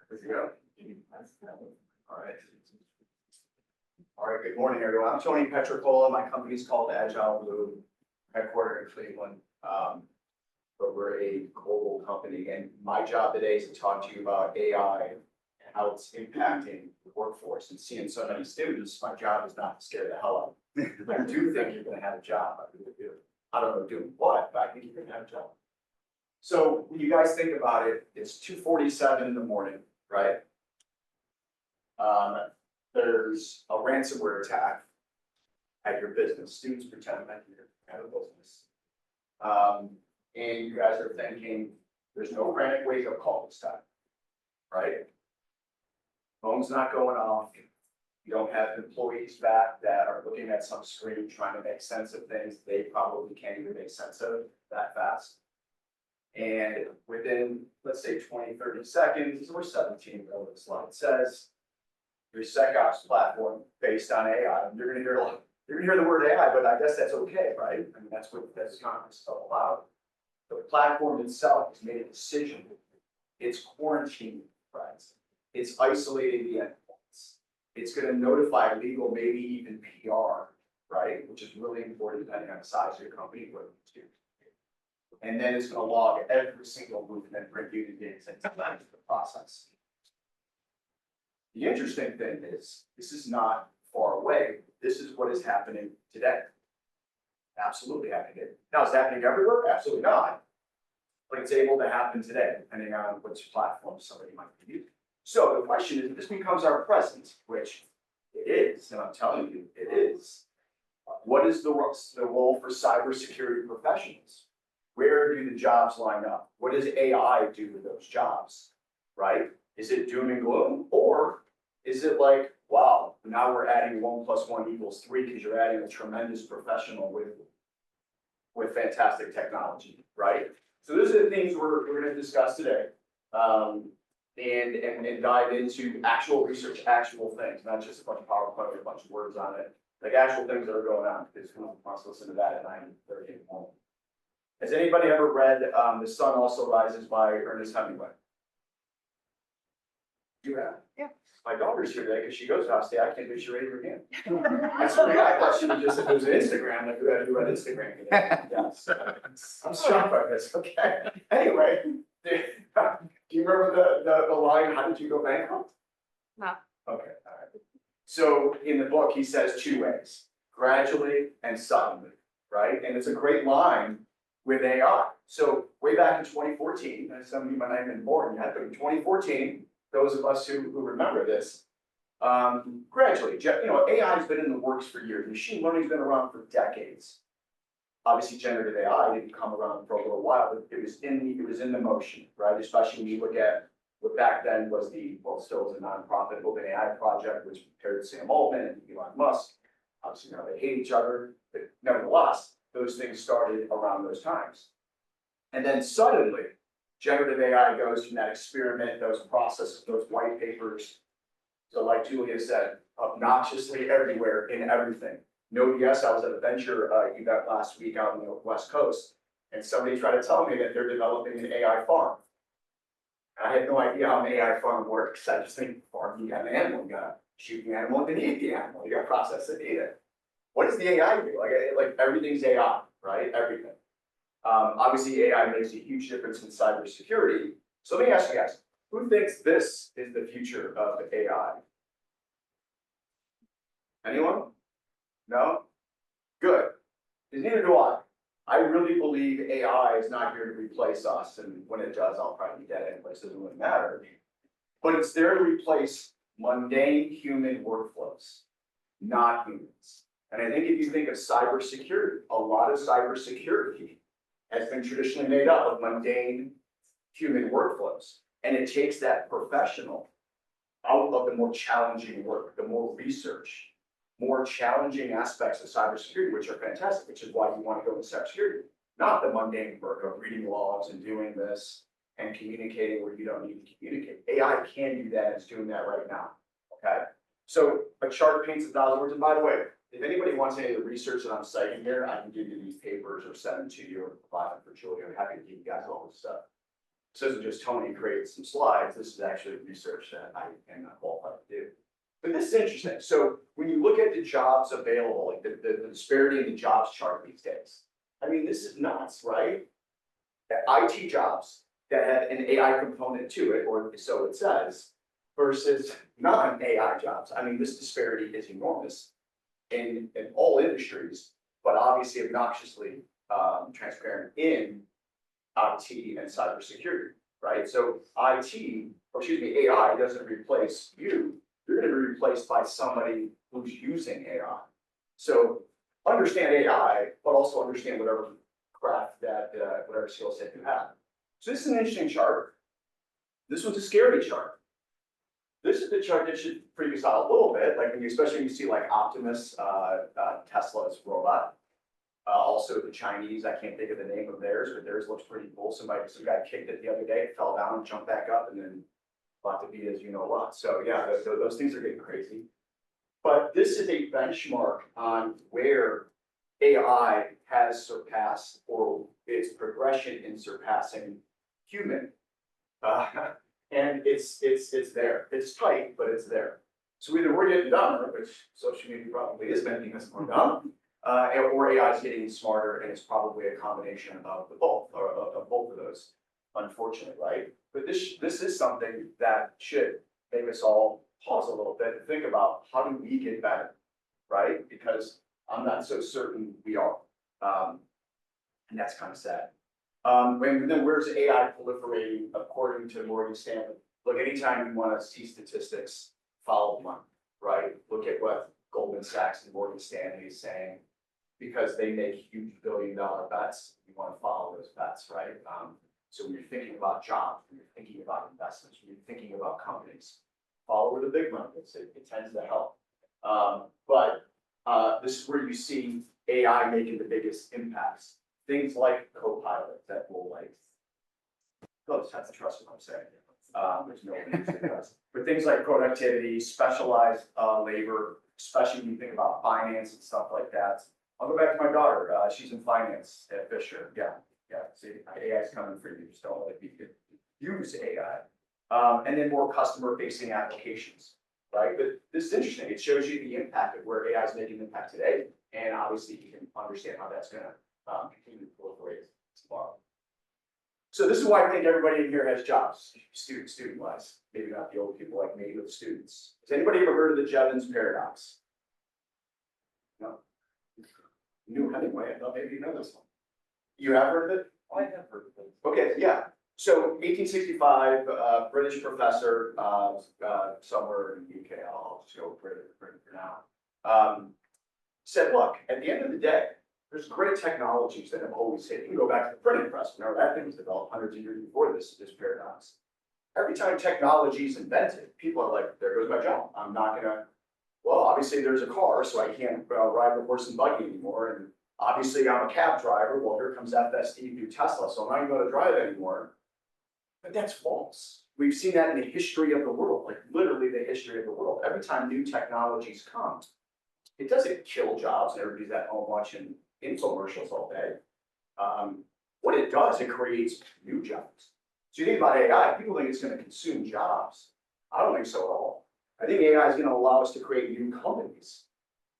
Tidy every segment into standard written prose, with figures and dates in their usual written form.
Good to go. All right. All right, good morning, everyone. I'm Tony Pietrocola. My company's called AgileBlue, headquartered in Cleveland. But we're a global company, and my job today is to talk to you about AI and how it's impacting the workforce. And seeing so many students, my job is not to scare the hell out of them. I do think you're gonna have a job. I really do. I don't know doing what, but I think you're gonna have a job. So when you guys think about it, it's 2:47 in the morning, right? There's a ransomware attack at your business. Students pretend that you're at a business. And you guys are thinking, there's no frantic wake up call this time, right? Phone's not going off. You don't have employees back that are looking at some screen trying to make sense of things they probably can't even make sense of that fast. And within, let's say 20, 30 seconds, or 17, whatever the slide says, your SecOps platform based on AI, you're gonna hear the word AI, but I guess that's okay, right? I mean, that's what this conference is all about. The platform itself has made a decision. It's quarantining friends. It's isolating the endpoints. It's gonna notify legal, maybe even PR, right? Which is really important depending on the size of your company, what you do. And then it's gonna log every single movement for you to get into the process. The interesting thing is, this is not far away. This is what is happening today. Absolutely happening. Now, is it happening everywhere? Absolutely not. But it's able to happen today, depending on which platform somebody might be using. So the question is, if this becomes our present, which it is, and I'm telling you, it is, what is the role for cybersecurity professionals? Where do the jobs line up? What does AI do with those jobs, right? Is it doom and gloom? Or is it like, wow, now we're adding 1 + 1 = 3 because you're adding a tremendous professional with fantastic technology, right? So those are the things we're going to discuss today, and dive into actual research, actual things, not just a bunch of PowerPoint with a bunch of words on it, like actual things that are going on, because who wants to listen to that at 9:30 in the morning? Has anybody ever read The Sun Also Rises by Ernest Hemingway? You have? Yeah. My daughter's here today because she goes to Austin. I can't do she raised her hand. That's what I thought she would just if it was Instagram, like who had Instagram today. Yes. I'm shocked by this. Okay. Anyway, do you remember the line, how did you go bankrupt? No. Okay, all right. So in the book, he says 2 ways, gradually and suddenly, right? And it's a great line with AI. So way back in 2014, and some of you might not have been born yet, but in 2014, those of us who remember this, gradually, AI has been in the works for years. Machine learning's been around for decades. Obviously, generative AI didn't come around for a little while, but it was in the motion, right? Especially when you look at what back then was still is a nonprofit OpenAI project, which paired Sam Altman and Elon Musk. Obviously, now they hate each other, but nevertheless, those things started around those times. And then suddenly, generative AI goes from that experiment, those processes, those white papers, to like Julia said, obnoxiously everywhere in everything. No BS, I was at a venture event last week out on the West Coast, and somebody tried to tell me that they're developing an AI farm. I had no idea how an AI farm works. I just think farm, you got an animal, you gotta shoot the animal, then eat the animal, you gotta process the data. What does the AI do? Like everything's AI, right? Everything. Obviously, AI makes a huge difference in cybersecurity. So let me ask you guys, who thinks this is the future of AI? Anyone? No? Good. Because neither do I. I really believe AI is not here to replace us, and when it does, I'll probably be dead anyway, so it doesn't really matter. But it's there to replace mundane human workflows, not humans. And I think if you think of cybersecurity, a lot of cybersecurity has been traditionally made up of mundane human workflows. And it takes that professional out of the more challenging work, the more research, more challenging aspects of cybersecurity, which are fantastic, which is why you want to go into cybersecurity, not the mundane work of reading logs and doing this and communicating where you don't need to communicate. AI can do that, it's doing that right now, okay? So a chart paints 1,000 words, and by the way, if anybody wants any of the research that I'm citing here, I can give you these papers or send them to you or provide them for Julia. I'm happy to give you guys all this stuff. This isn't just Tony created some slides, this is actually research that I am qualified to do. But this is interesting. So when you look at the jobs available, like the disparity in the jobs chart these days, I mean, this is nuts, right? IT jobs that have an AI component to it, or so it says, versus non-AI jobs. I mean, this disparity is enormous in all industries, but obviously obnoxiously transparent in IT and cybersecurity, right? So AI doesn't replace you. You're going to be replaced by somebody who's using AI. So understand AI, but also understand whatever craft that, whatever skill set you have. So this is an interesting chart. This one's a scary chart. This is the chart that should freak us out a little bit, like especially when you see like Optimus, Tesla's robot. Also the Chinese, I can't think of the name of theirs, but theirs looks pretty cool. Some guy kicked it the other day, fell down, jumped back up, and then about to be as you know what. So yeah, those things are getting crazy. But this is a benchmark on where AI has surpassed, or its progression in surpassing human. And it's there. It's tight, but it's there. So either we're getting dumber, which social media probably is making us more dumb, or AI is getting smarter, and it's probably a combination of the both, or of both of those, unfortunately, right? But this is something that should make us all pause a little bit and think about how do we get better, right? Because I'm not so certain we are, and that's kind of sad. And then where's AI proliferating according to Morgan Stanley? Look, anytime you want to see statistics, follow them, right? Look at what Goldman Sachs and Morgan Stanley is saying, because they make huge billion-dollar bets. You want to follow those bets, right? So when you're thinking about jobs, when you're thinking about investments, when you're thinking about companies, follow where the big money is. It tends to help. But this is where you see AI making the biggest impacts. Things like Copilot that will just have to trust what I'm saying. There's no one who does. But things like productivity, specialized labor, especially when you think about finance and stuff like that. I'll go back to my daughter. She's in finance at Fisher. Yeah. See, AI is coming for you. Just don't let me use AI. And then more customer-facing applications, right? But this is interesting. It shows you the impact of where AI is making an impact today, and obviously you can understand how that's going to continue to proliferate tomorrow. So this is why I think everybody in here has jobs, student-wise. Maybe not the old people like me, but the students. Has anybody ever heard of the Jevons paradox? No. You knew Hemingway. I thought maybe you know this one. You have heard of it? I have heard of it. Okay, yeah. So 1865, British professor somewhere in the UK. I'll just go Britain for now. Said, look, at the end of the day, there's great technologies that have always hit. You can go back to the printing press. Remember that thing was developed hundreds of years before this paradox. Every time technology is invented, people are like, there goes my job. I'm not gonna, well, obviously there's a car, so I can't ride the horse and buggy anymore. And obviously I'm a cab driver. Well, here comes that Steve new Tesla, so I'm not even gonna drive anymore. But that's false. We've seen that in the history of the world, like literally the history of the world. Every time new technologies come, it doesn't kill jobs and everybody's at home watching infomercials all day. What it does, it creates new jobs. So you think about AI, people think it's going to consume jobs. I don't think so at all. I think AI is going to allow us to create new companies.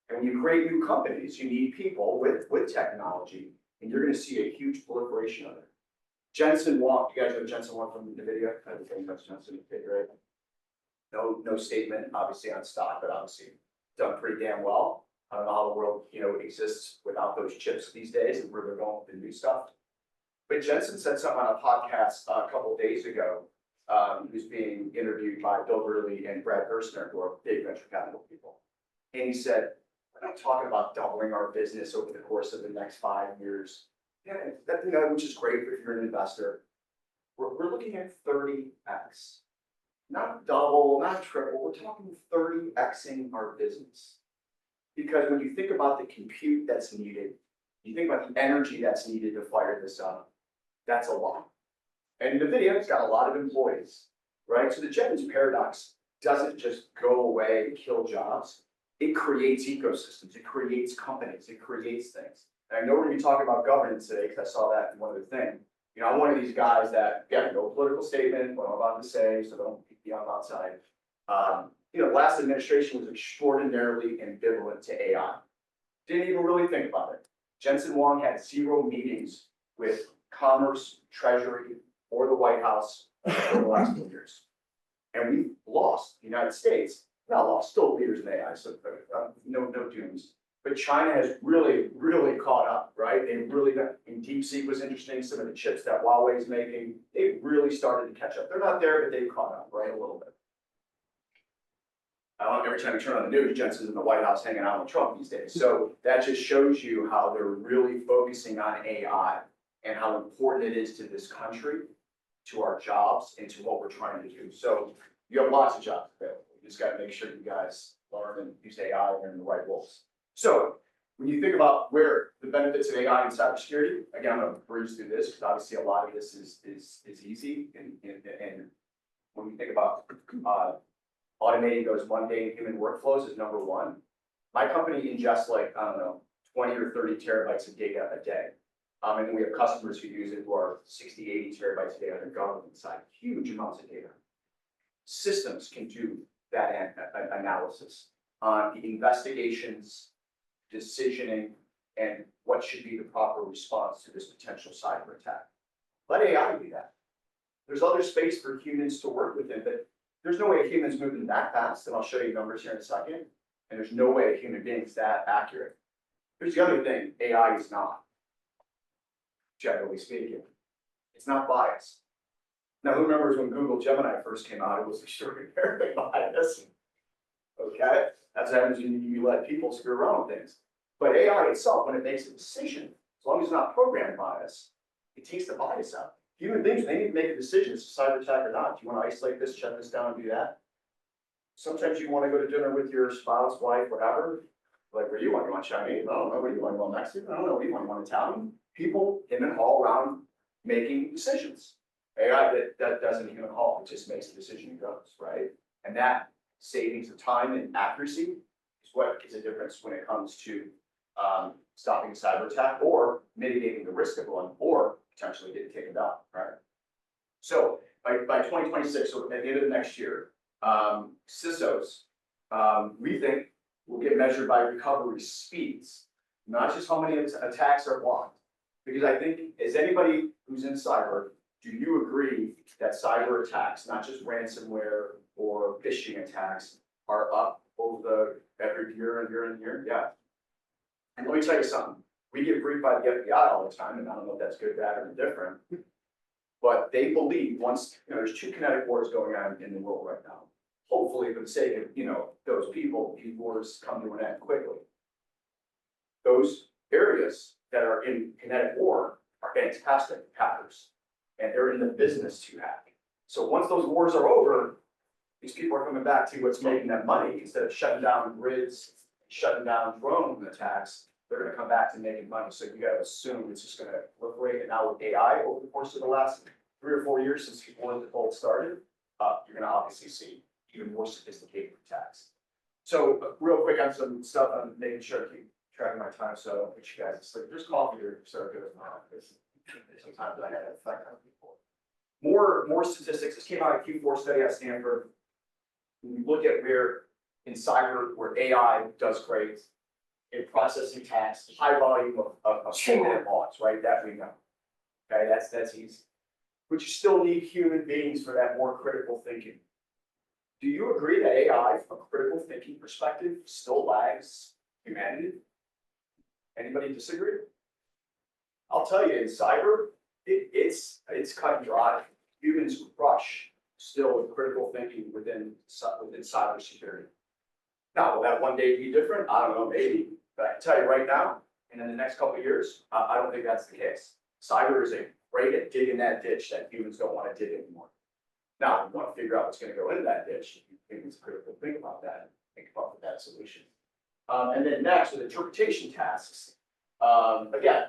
And when you create new companies, you need people with technology, and you're going to see a huge proliferation of it. Jensen Huang, you guys know Jensen Huang from NVIDIA? I think that's Jensen, right? No statement, obviously on stock, but obviously done pretty damn well. I don't know how the world, exists without those chips these days and where they're going with the new stuff. But Jensen said something on a podcast a couple of days ago. He was being interviewed by Bill Gurley and Brad Gerstner, who are big venture capital people. And he said, we're not talking about doubling our business over the course of the next 5 years. Yeah, which is great if you're an investor. We're looking at 30x. Not double, not triple, we're talking 30xing our business. Because when you think about the compute that's needed, you think about the energy that's needed to fire this up, that's a lot. And NVIDIA's got a lot of employees, right? So the Jevons paradox doesn't just go away and kill jobs. It creates ecosystems, it creates companies, it creates things. And I know we're going to be talking about governance today because I saw that in one of the things. You know, I'm one of these guys that, yeah, no political statement, what I'm about to say, so don't be on outside. You know, last administration was extraordinarily ambivalent to AI. Didn't even really think about it. Jensen Huang had 0 meetings with Commerce, Treasury, or the White House for the last 2 years. And we lost the United States, not lost, still leaders in AI, so no dooms. But China has really, really caught up, right? They've really done, and DeepSeek was interesting, some of the chips that Huawei is making, they've really started to catch up. They're not there, but they've caught up, right, a little bit. Every time you turn on the news, Jensen's in the White House hanging out with Trump these days. So that just shows you how they're really focusing on AI and how important it is to this country, to our jobs, and to what we're trying to do. So you have lots of jobs available. You just got to make sure you guys learn and use AI and in the right roles. So when you think about where the benefits of AI and cybersecurity, again, I'm going to breeze through this because obviously a lot of this is easy. And when you think about automating those mundane human workflows is number one. My company ingests like, I don't know, 20 or 30 terabytes of data a day. And then we have customers who use it who are 60, 80 terabytes a day on the government side, huge amounts of data. Systems can do that analysis on the investigations, decisioning, and what should be the proper response to this potential cyber attack. Let AI do that. There's other space for humans to work within, but there's no way a human's moving that fast, and I'll show you numbers here in a second, and there's no way a human being is that accurate. Here's the other thing, AI is not, generally speaking. It's not biased. Now, who remembers when Google Gemini first came out, it was extraordinarily biased. Okay, that's what happens when you let people screw around with things. But AI itself, when it makes a decision, as long as it's not program bias, it takes the bias out. Human beings, they need to make a decision, it's a cyber attack or not. Do you want to isolate this, shut this down, and do that? Sometimes you want to go to dinner with your spouse, wife, whatever. Like, where do you want? You want Chinese? I don't know. What do you want? You want Mexican? I don't know. What do you want? You want Italian? People in and all around making decisions. AI that doesn't even call, it just makes the decision and goes, right? And that savings of time and accuracy is what is a difference when it comes to stopping a cyber attack or mitigating the risk of one or potentially getting taken down, right? So by 2026, so at the end of the next year, CISOs, we think will get measured by recovery speeds, not just how many attacks are blocked. Because I think, as anybody who's in cyber, do you agree that cyber attacks, not just ransomware or phishing attacks, are up over every year and year and year? Yeah. And let me tell you something. We get briefed by the FBI all the time, and I don't know if that's good, bad, or indifferent. But they believe once, there's 2 kinetic wars going on in the world right now. Hopefully, for the sake of, those people, these wars come to an end quickly. Those areas that are in kinetic war are fantastic hackers, and they're in the business to hack. So once those wars are over, these people are coming back to what's making them money. Instead of shutting down grids, shutting down drone attacks, they're going to come back to making money. So you got to assume it's just going to proliferate. And now with AI over the course of the last 3 or 4 years since before the bolt started, you're going to obviously see even more sophisticated attacks. So real quick on some stuff I'm making sure to keep track of my time, so I don't put you guys to sleep. There's coffee here, so good as not. Sometimes I had to effect on people. More statistics. This came out of a Q4 study at Stanford. When you look at where in cyber, where AI does great, in processing tasks, high volume of single logs, right? That we know. Okay, that's easy. But you still need human beings for that more critical thinking. Do you agree that AI, from a critical thinking perspective, still lags humanity? Anybody disagree? I'll tell you, in cyber, it's cut and dry. Humans crush still with critical thinking within cybersecurity. Now, will that one day be different? I don't know, maybe. But I can tell you right now, and in the next couple of years, I don't think that's the case. Cyber is great at digging that ditch that humans don't want to dig anymore. Now, we want to figure out what's going to go into that ditch. It's critical to think about that, think about that solution. And then next, with interpretation tasks, again,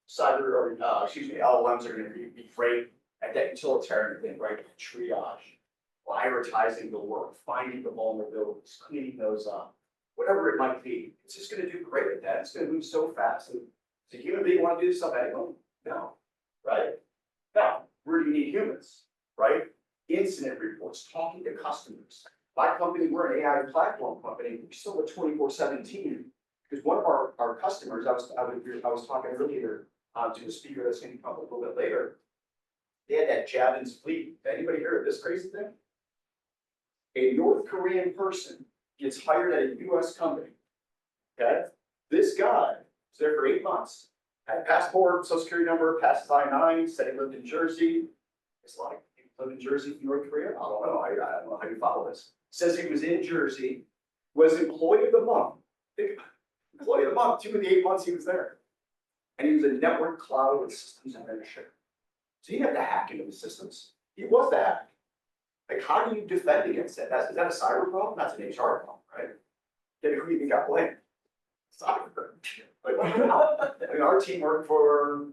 LLMs are going to be great at that utilitarian thing, right? Triage, prioritizing the work, finding the vulnerabilities, cleaning those up, whatever it might be. It's just going to do great at that. It's going to move so fast. And does a human being want to do this stuff anyway? No, right? where do you need humans, right? Incident reports, talking to customers. My company, we're an AI platform company. We still have a 24/7 team because one of our customers, I was talking earlier to a speaker that's going to come up a little bit later. They had that Javelins fleet. Anybody heard of this crazy thing? A North Korean person gets hired at a US company. Okay? This guy was there for 8 months, had a passport, social security number, passes I-9, said he lived in Jersey. It's like people live in Jersey from North Korea. I don't know. I don't know how you follow this. Says he was in Jersey, was employee of the month. Think about it. Employee of the month, 2 of the 8 months he was there. And he was a network cloud and systems administrator. So he had to hack into the systems. He was the hack. Like, how do you defend against that? Is that a cyber problem? That's an HR problem, right? Then who even got blamed? Cyber. Like, I mean, our team worked for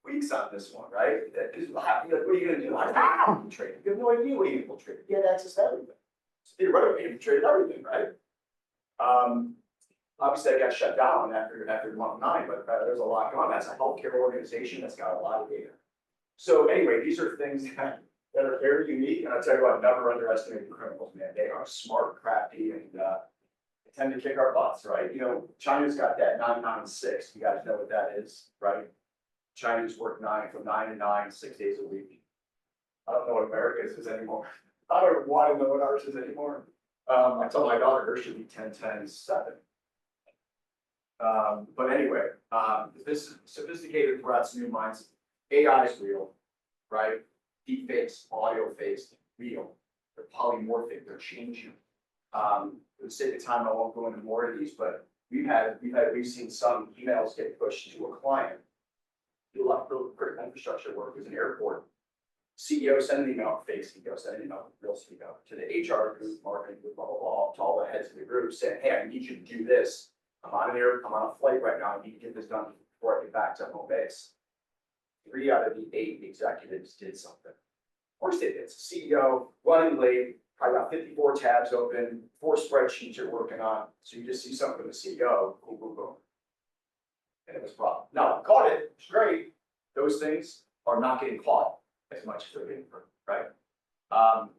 weeks on this one, right? Like, what are you going to do? I don't infiltrate. You have no idea what he infiltrated. He had access to everything. So theoretically, he infiltrated everything, right? Obviously, that got shut down after month 9, but there's a lot going on. That's a healthcare organization that's got a lot of data. So anyway, these are things that are very unique. And I'll tell you what, never underestimate the criminals, man. They are smart, crafty, and they tend to kick our butts, right? You know, China's got that 9-9-6. You guys know what that is, right? Chinese work from 9 to 9, 6 days a week. I don't know what America's is anymore. I don't want to know what ours is anymore. I tell my daughter hers should be 10-10-7. But anyway, this is sophisticated threats, new minds. AI is real, right? Deep fakes, audio fakes, real. They're polymorphic, they're changing. For the sake of time, I won't go into more of these, but we've seen some emails get pushed to a client. Do a lot of critical infrastructure work as an airport. CEO send an email, fake CEO send an email, real CEO, to the HR group, marketing group, blah, blah, blah, to all the heads of the group saying, hey, I need you to do this. I'm on a flight right now. I need to get this done before I get back to home base. 3 out of the 8 executives did something. Of course they did. It's a CEO running late, probably got 54 tabs open, 4 spreadsheets you're working on. So you just see something from the CEO, boom, boom, boom. And it was a problem. Now, caught it, it's great. Those things are not getting caught as much as they're getting hurt, right?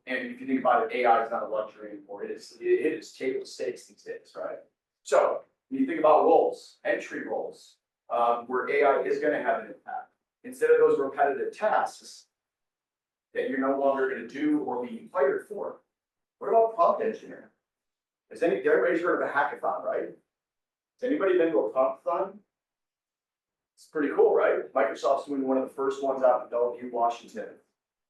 And if you think about it, AI is not a luxury anymore. It is table stakes these days, right? So when you think about roles, entry roles, where AI is going to have an impact, instead of those repetitive tasks that you're no longer going to do or be hired for, what about prompt engineering? Everybody's heard of a hackathon, right? Has anybody been to a promptathon? It's pretty cool, right? Microsoft's doing one of the first ones out in Bellevue, Washington.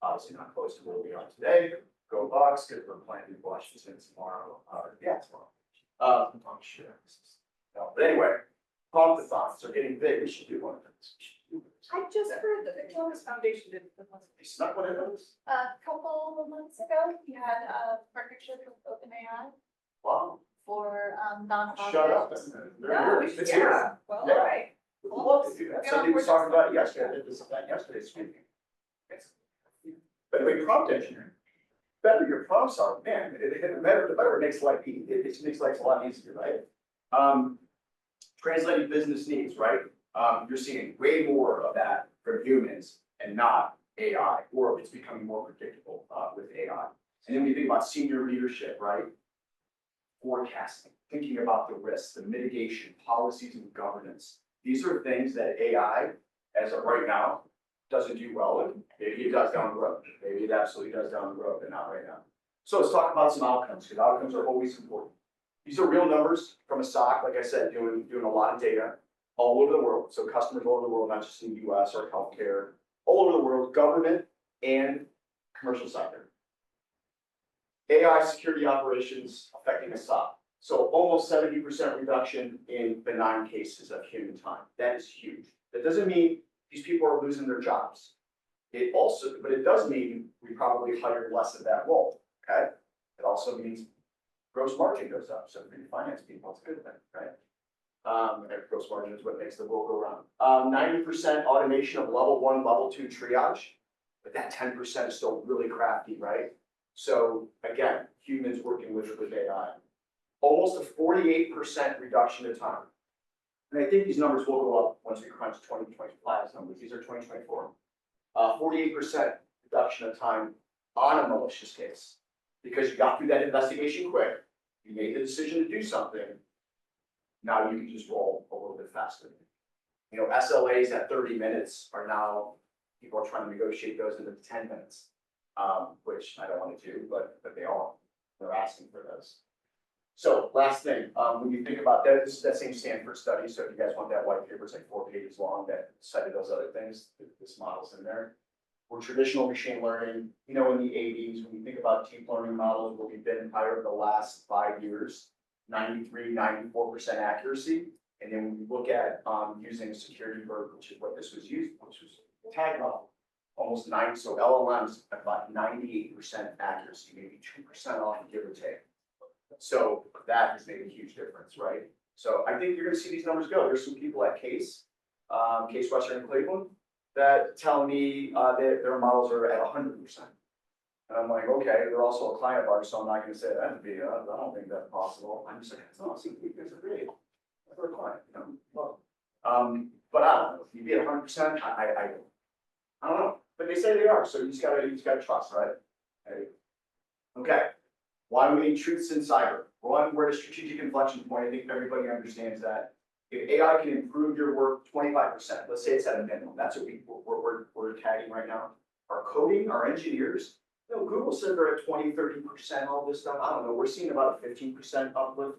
Obviously not close to where we are today. Go Bucks, because we're playing in Washington tomorrow. Tomorrow. I'm sure. No, but anyway, promptathons are getting big. We should do one of those. I just heard that the Columbus Foundation did the one They snuck one of those? a couple of months ago. We had a partnership with OpenAI Wow. for nonprofits. Shut up. No, It's here. well, Yeah. all right. We'd love to do that. Somebody was talking about it yesterday. I did this event yesterday speaking. But anyway, prompt engineering. Better your prompts are, man, the better it makes life easy. It makes life a lot easier, right? Translating business needs, right? You're seeing way more of that from humans and not AI, or it's becoming more predictable with AI. And then when you think about senior leadership, right? Forecasting, thinking about the risks, the mitigation, policies and governance. These are things that AI, as of right now, doesn't do well with. Maybe it does down the road. Maybe it absolutely does down the road, but not right now. So let's talk about some outcomes, because outcomes are always important. These are real numbers from a SOC, like I said, doing a lot of data all over the world. So customers all over the world, not just in the US or healthcare, all over the world, government and commercial sector. AI security operations affecting a SOC. So almost 70% reduction in benign cases of human time. That is huge. That doesn't mean these people are losing their jobs. But it does mean we probably hired less of that role, okay? It also means gross margin goes up. So for your finance people, it's a good thing, right? And gross margin is what makes the world go round. 90% automation of level 1, level 2 triage, but that 10% is still really crafty, right? So again, humans working with AI. Almost a 48% reduction in time. And I think these numbers will go up once we crunch 2025 numbers. These are 2024. 48% reduction of time on a malicious case. Because you got through that investigation quick, you made the decision to do something, now you can just roll a little bit faster. You know, SLAs at 30 minutes are now, people are trying to negotiate those into 10 minutes, which I don't want to do, but they are. They're asking for those. So last thing, when you think about that, this is that same Stanford study. So if you guys want that white paper, it's like 4 pages long that cited those other things. This model's in there. For traditional machine learning, you know, in the 80s, when you think about deep learning models, where we've been higher the last 5 years, 93, 94% accuracy. And then when you look at using a security bird, which is what this was used, which was a tag model, almost 90. So LLMs about 98% accuracy, maybe 2% off, give or take. So that has made a huge difference, right? So I think you're going to see these numbers go. There's some people at Case Western in Cleveland, that tell me that their models are at 100%. And I'm like, okay, they're also a client of ours, so I'm not going to say that'd be, I don't think that's possible. I'm just like, no, see, you guys are great. They're a client, you know. Well, but I don't know. If you be at 100%, I don't know. But they say they are, so you just gotta trust, right? Okay. Why do we need truths in cyber? One, we're at a strategic inflection point. I think everybody understands that. If AI can improve your work 25%, let's say it's at a minimum, that's what we're tagging right now. Our coding, our engineers, you know, Google said they're at 20, 30%, all this stuff. I don't know, we're seeing about a 15% uplift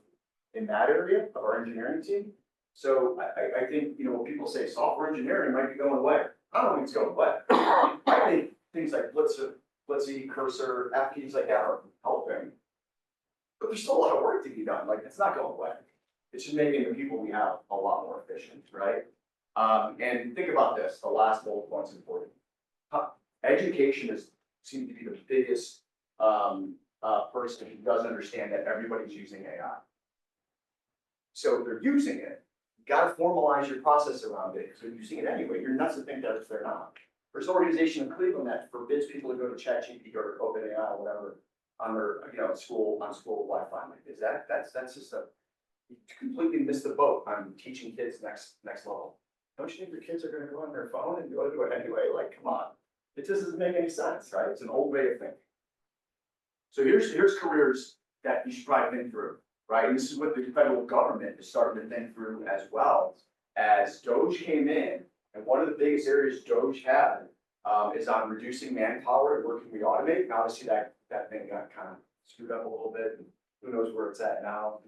in that area of our engineering team. So I think, you know, when people say software engineering might be going away, I don't think it's going away. I think things like Blitzy, Cursor, FPs like that are helping. But there's still a lot of work to be done. Like, it's not going away. It's just making the people we have a lot more efficient, right? And think about this, the last bullet point's important. Education seems to be the biggest person who doesn't understand that everybody's using AI. So if they're using it, you gotta formalize your process around it, because they're using it anyway. You're nuts to think that if they're not. There's an organization in Cleveland that forbids people to go to ChatGPT or OpenAI or whatever on their, you know, school Wi-Fi. Like, is that's just you completely missed the boat on teaching kids next level. Don't you think your kids are going to go on their phone and go do it anyway? Like, come on, it just doesn't make any sense, right? It's an old way of thinking. So here's careers that you should probably think through, right? And this is what the federal government is starting to think through as well. As DOGE came in, and one of the biggest areas DOGE had is on reducing manpower and working we automate. And obviously that thing got kind of screwed up a little bit, and who knows where it's at now.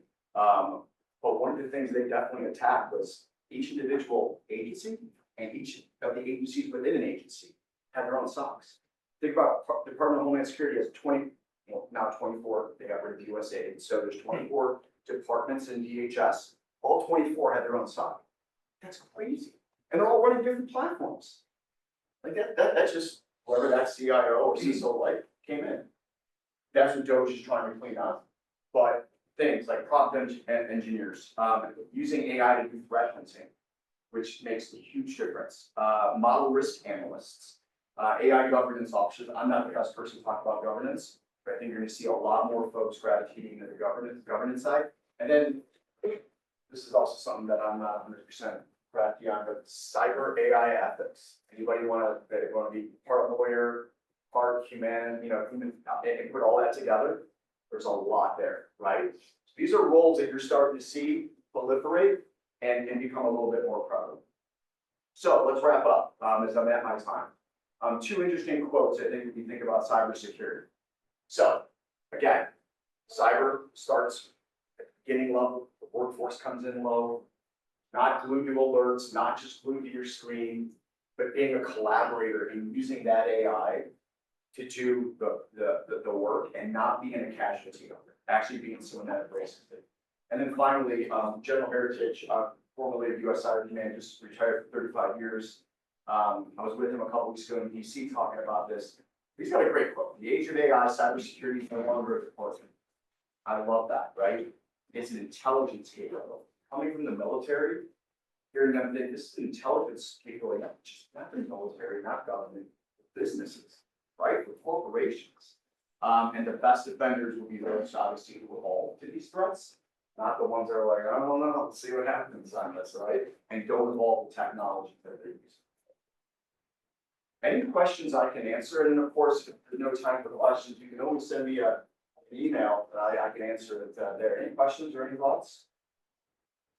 But one of the things they definitely attacked was each individual agency and each of the agencies within an agency have their own SOCs. Think about Department of Homeland Security has 20, well, now 24, they got rid of USAID. So there's 24 departments in DHS. All 24 had their own SOC. That's crazy. And they're all running different platforms. Like that's just whoever that CIO or CISO like came in. That's what DOGE is trying to clean up. But things like prompt engineers, using AI to do threat hunting, which makes a huge difference. Model risk analysts, AI governance officers. I'm not the best person to talk about governance, but I think you're going to see a lot more folks gravitating to the governance side. And then this is also something that I'm not 100% crafty on, but cyber AI ethics. Anybody want to be part lawyer, part human, human, and put all that together? There's a lot there, right? So these are roles that you're starting to see proliferate and become a little bit more prevalent. So let's wrap up as I'm at my time. Two interesting quotes, I think, when you think about cybersecurity. So again, cyber starts at the beginning level, the workforce comes in low, not glued to alerts, not just glued to your screen, but being a collaborator and using that AI to do the work and not being a casualty of it, actually being someone that embraces it. And then finally, General Heritage, formerly of US Cyber Command, just retired for 35 years. I was with him a couple weeks ago in DC talking about this. He's got a great quote. The age of AI, cybersecurity is no longer a department. I love that, right? It's an intelligence capability. Coming from the military, hearing them think this is an intelligence capability, not the military, not government, businesses, right? For corporations. And the best defenders will be those, obviously, who evolve to these threats, not the ones that are like, I don't know, let's see what happens on this, right? And don't evolve the technology that they're using. Any questions I can answer, and of course, if there's no time for questions, you can always send me an email, and I can answer it there. Any questions or any thoughts?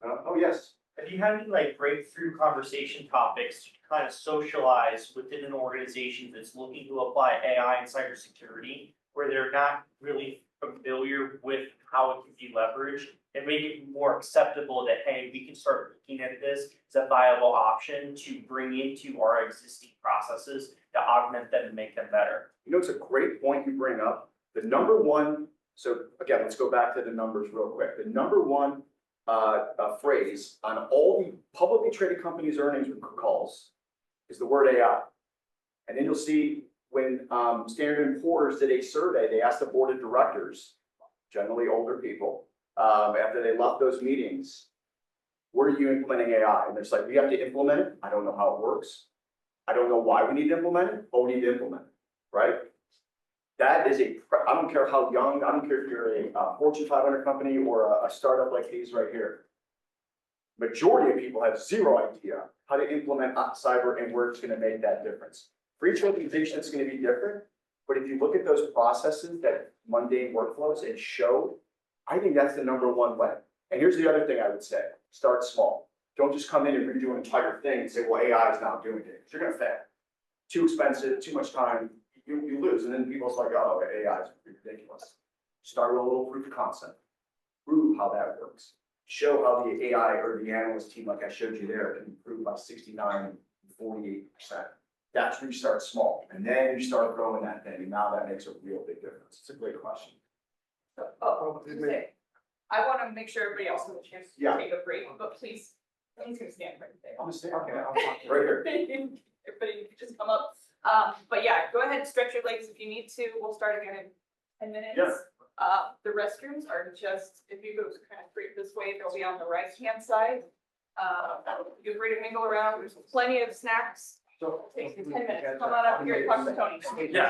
Oh, yes. Have you had any like breakthrough conversation topics to kind of socialize within an organization that's looking to apply AI and cybersecurity, where they're not really familiar with how it can be leveraged, and make it more acceptable that, hey, we can start looking at this as a viable option to bring into our existing processes to augment them and make them better? You know, it's a great point you bring up. The number one, so again, let's go back to the numbers real quick. The number one phrase on all the publicly traded companies' earnings calls is the word AI. And then you'll see when Standard & Poor's did a survey, they asked the board of directors, generally older people, after they left those meetings, where are you implementing AI? And it's like, we have to implement it. I don't know how it works. I don't know why we need to implement it, but we need to implement it, right? That is I don't care how young, I don't care if you're a Fortune 500 company or a startup like these right here. Majority of people have zero idea how to implement cyber and where it's going to make that difference. For each organization, it's going to be different. But if you look at those processes, that mundane workflows, and show, I think that's the number one way. And here's the other thing I would say, start small. Don't just come in and redo an entire thing and say, well, AI is now doing it. You're going to fail. Too expensive, too much time. You lose, and then people's like, oh, AI is ridiculous. Start with a little proof of concept. Prove how that works. Show how the AI or the analyst team, like I showed you there, can improve by 69 and 48%. That's where you start small, and then you start growing that thing, and now that makes a real big difference. It's a great question. I want to make sure everybody else has a chance to Yeah. take a break, but please, please go stand right there. I'm gonna stay, okay, right here. Everybody just come up. But yeah, go ahead and stretch your legs if you need to. We'll start again in 10 minutes. Yeah. The restrooms are just, if you go kind of straight this way, they'll be on the right-hand side. Feel free to mingle around. There's plenty of snacks. So, Takes you 10 minutes. Come on up here and talk to Tony. Yeah.